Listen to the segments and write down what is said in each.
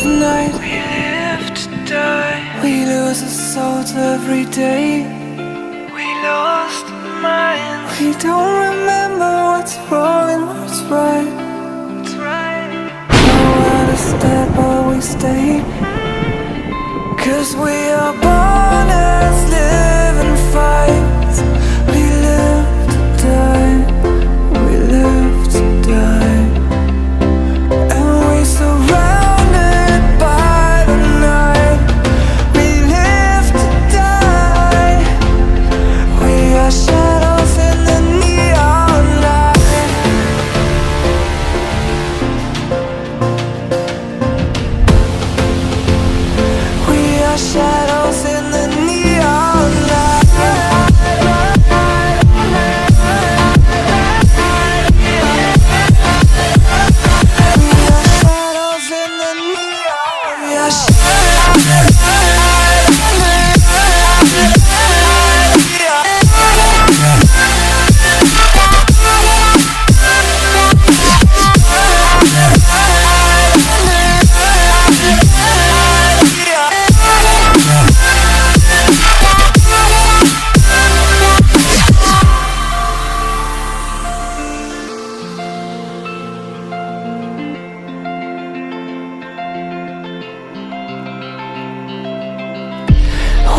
of night. We live to die. We lose our souls every day. We lost our minds. We don't remember what's wrong and what's right. Nowhere to step but we stay. 'Cause we are born as living fights. We live to die. We live to die. And we surrounded by the night. We live to die. We are shadows in the neon light. We are shadows in the neon light. We are shadows in the neon. We are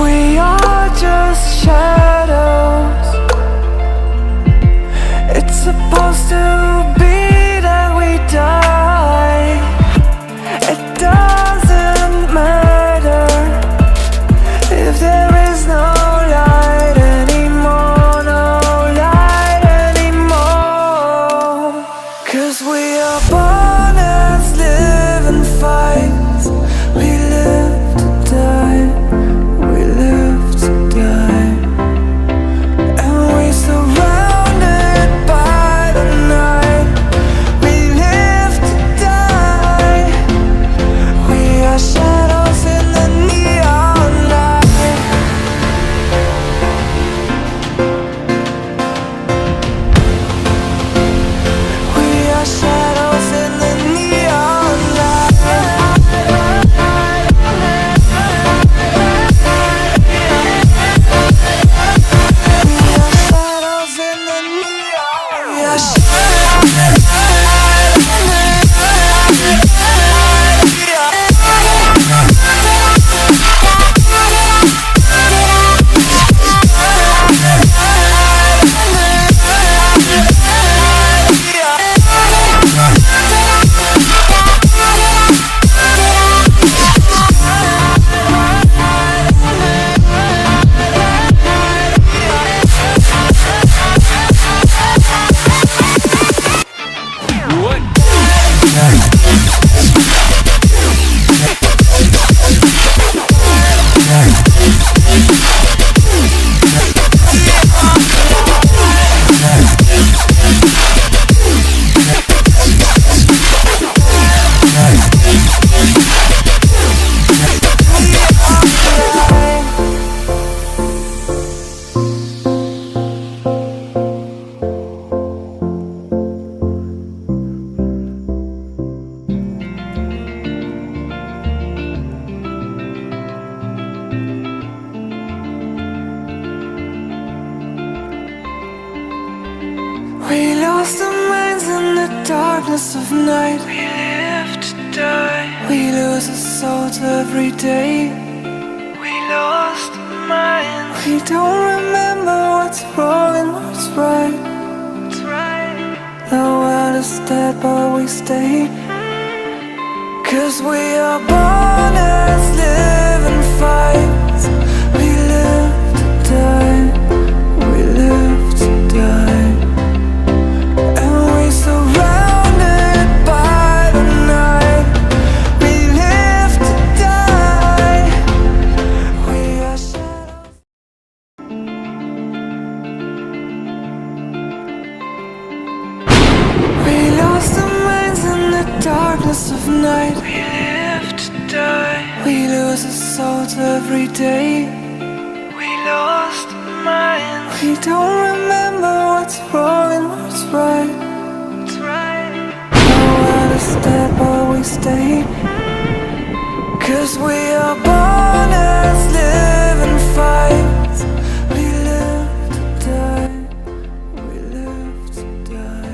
We are just shadows. It's supposed to be that we die. It doesn't matter if there is no light anymore, no light anymore. 'Cause we are born as living fights. We live to die. We live to die. And we surrounded by the night. We live to die. We are shadows in the neon light. We are shadows in the neon light. We are shadows in the neon. We are We lost our minds in the darkness of night. We live to die. We lose our souls every day. We lost our minds. We don't remember what's wrong and what's right. Nowhere to step but we stay. 'Cause we are born as living fights. We live to die. We live to die. And we surrounded by the night. We live to die. We are shadows. We lost our minds in the darkness of night. We live to die. We lose our souls every day. We lost our minds. We don't remember what's wrong and what's right. Nowhere to step but we stay. We are